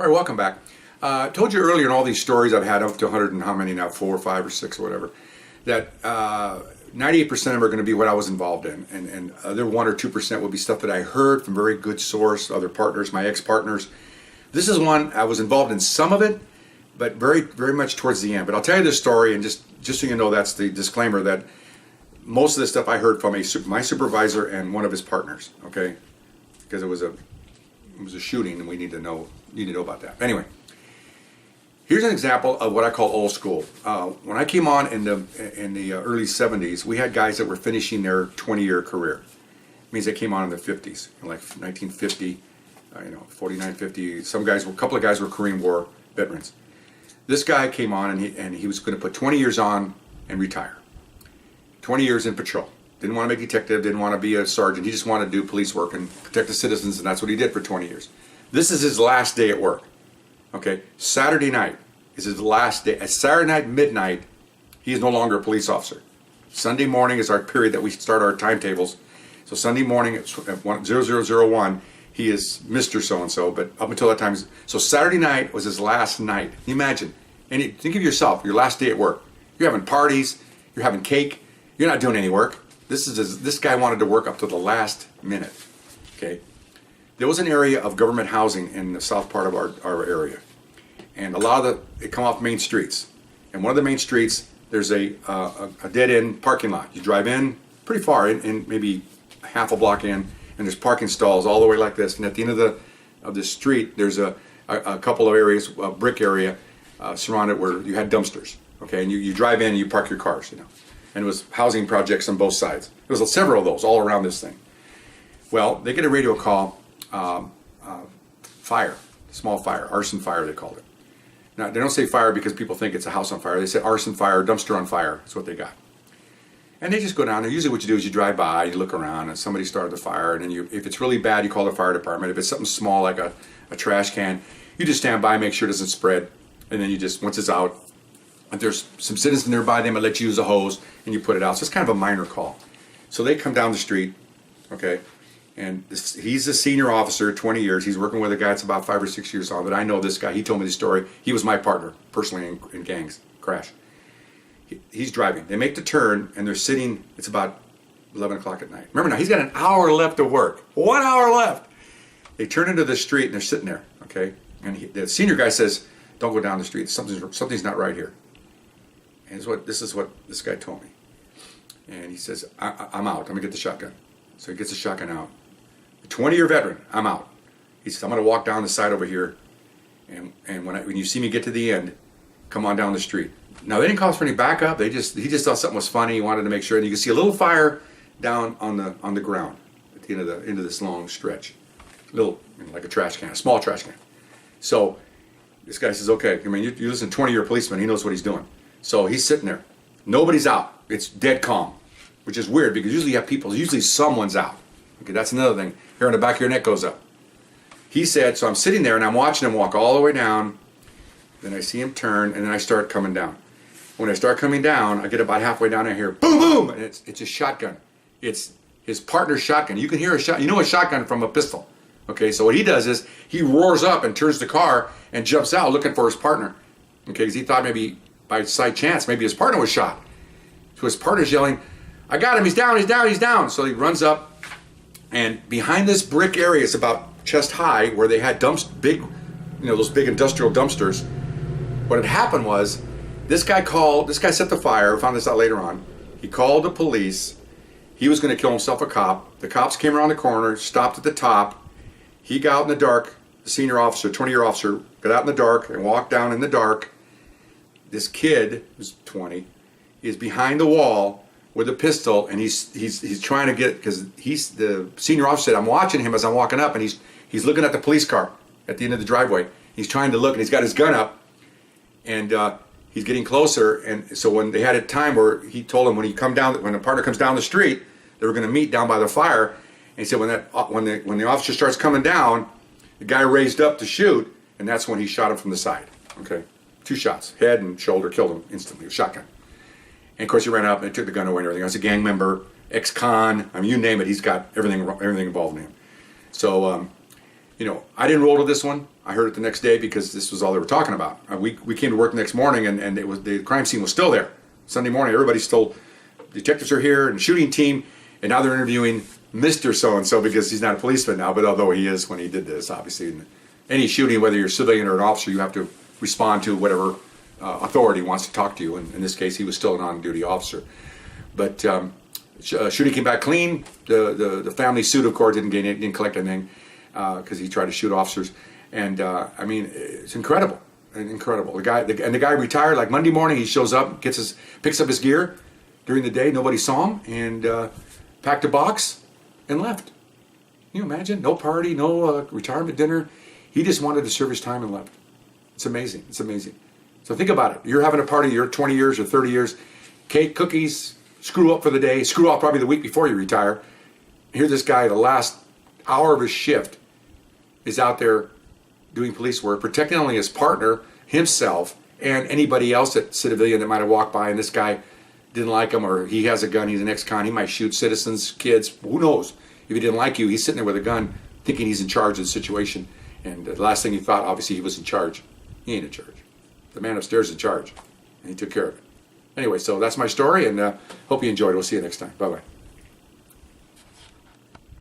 All right, welcome back. I told you earlier in all these stories I've had up to 100 and how many now, 4 or 5 or 6 or whatever, that 98% of them are going to be what I was involved in, and other 1 or 2% will be stuff that I heard from very good source, other partners, my ex-partners. This is one I was involved in some of it, but very, very much towards the end. But I'll tell you this story, and just so you know, that's the disclaimer that most of this stuff I heard from my supervisor and one of his partners. Okay, because it was a shooting, and we need to know about that. Anyway, here's an example of what I call old school. When I came on in the early 70s, we had guys that were finishing their 20-year career. It means they came on in the 50s, like 1950, 49, 50. A couple of guys were Korean War veterans. This guy came on and he was going to put 20 years on and retire. 20 years in patrol. Didn't want to be a detective, didn't want to be a sergeant. He just wanted to do police work and protect the citizens, and that's what he did for 20 years. This is his last day at work. Okay, Saturday night is his last day. At Saturday night, midnight, he is no longer a police officer. Sunday morning is our period that we start our timetables. So Sunday morning at 0001, he is Mr. So-and-so, but up until that time, so Saturday night was his last night. Can you imagine? And think of yourself, your last day at work. You're having parties, you're having cake, you're not doing any work. This guy wanted to work up to the last minute. Okay, there was an area of government housing in the south part of our area, and a lot of it come off main streets. And one of the main streets, there's a dead end parking lot. You drive in pretty far, in maybe half a block in, and there's parking stalls all the way like this. And at the end of the street, there's a couple of areas, a brick area surrounded where you had dumpsters. Okay, and you drive in and you park your cars. And it was housing projects on both sides. There was several of those all around this thing. Well, they get a radio call, fire, small fire, arson fire they called it. Now, they don't say fire because people think it's a house on fire. They say arson fire, dumpster on fire. That's what they got. And they just go down there. Usually what you do is you drive by, you look around, and somebody started the fire, and then if it's really bad, you call the fire department. If it's something small like a trash can, you just stand by, make sure it doesn't spread, and then you just, once it's out, if there's some citizens nearby, they might let you use a hose, and you put it out. So it's kind of a minor call. So they come down the street, okay, and he's a senior officer, 20 years. He's working with a guy that's about 5 or 6 years on, but I know this guy. He told me the story. He was my partner, personally, in gangs, crash. He's driving. They make the turn, and they're sitting, it's about 11 o'clock at night. Remember now, he's got an hour left of work. 1 hour left. They turn into the street, and they're sitting there, okay? And the senior guy says, don't go down the street. Something's not right here. And this is what this guy told me. And he says, I'm out. I'm going to get the shotgun. So he gets the shotgun out. A 20-year veteran, I'm out. He says, I'm going to walk down the side over here, and when you see me get to the end, come on down the street. Now, they didn't call us for any backup. He just thought something was funny. He wanted to make sure. And you can see a little fire down on the ground at the end of this long stretch. Little, like a trash can, a small trash can. So this guy says, okay, I mean, you listen to a 20-year policeman. He knows what he's doing. So he's sitting there. Nobody's out. It's dead calm, which is weird because usually you have people, usually someone's out. Okay, that's another thing. Hair on the back of your neck goes up. He said, so I'm sitting there and I'm watching him walk all the way down. Then I see him turn and then I start coming down. When I start coming down, I get about halfway down and I hear boom, boom, and it's a shotgun. It's his partner's shotgun. You can hear a shot. You know a shotgun from a pistol. Okay, so what he does is he roars up and turns the car and jumps out looking for his partner. Okay, because he thought maybe by side chance, maybe his partner was shot. So his partner's yelling, I got him, he's down, he's down, he's down. So he runs up, and behind this brick area, it's about chest high, where they had those big industrial dumpsters. What had happened was, this guy set the fire, found this out later on. He called the police. He was going to kill himself, a cop. The cops came around the corner, stopped at the top. He got out in the dark, the senior officer, 20-year officer, got out in the dark and walked down in the dark. This kid, who's 20, is behind the wall with a pistol, and he's trying to get, because the senior officer said, I'm watching him as I'm walking up, and he's looking at the police car at the end of the driveway. He's trying to look, and he's got his gun up, and he's getting closer. And so when they had a time where he told him when the partner comes down the street, they were going to meet down by the fire. And he said when the officer starts coming down, the guy raised up to shoot, and that's when he shot him from the side. Okay. 2 shots, head and shoulder, killed him instantly with a shotgun. And of course he ran up and took the gun away and everything. I was a gang member, ex-con, I mean, you name it, he's got everything involved in him. So I didn't roll to this one. I heard it the next day because this was all they were talking about. We came to work the next morning, and it was the crime scene was still there. Sunday morning, everybody's still, detectives are here and shooting team, and now they're interviewing Mr. So-and-so because he's not a policeman now, but although he is when he did this, obviously. In any shooting, whether you're a civilian or an officer, you have to respond to whatever authority wants to talk to you. And in this case, he was still an on-duty officer. But shooting came back clean. The family suit, of course, didn't collect anything because he tried to shoot officers. And I mean, it's incredible, incredible. The guy retired like Monday morning. He shows up, picks up his gear during the day. Nobody saw him, and packed a box and left. Can you imagine? No party, no retirement dinner. He just wanted to serve his time and left. It's amazing. It's amazing. So think about it. You're having a party. You're 20 years or 30 years. Cake, cookies. Screw up for the day. Screw off probably the week before you retire. Here, this guy, the last hour of his shift, is out there doing police work, protecting only his partner, himself, and anybody else, that civilian that might have walked by, and this guy didn't like him, or he has a gun, he's an ex-con, he might shoot citizens, kids, who knows? If he didn't like you, he's sitting there with a gun thinking he's in charge of the situation, and the last thing he thought, obviously, he was in charge. He ain't in charge. The man upstairs is in charge, and he took care of it. Anyway, so that's my story, and hope you enjoyed it. We'll see you next time. Bye-bye.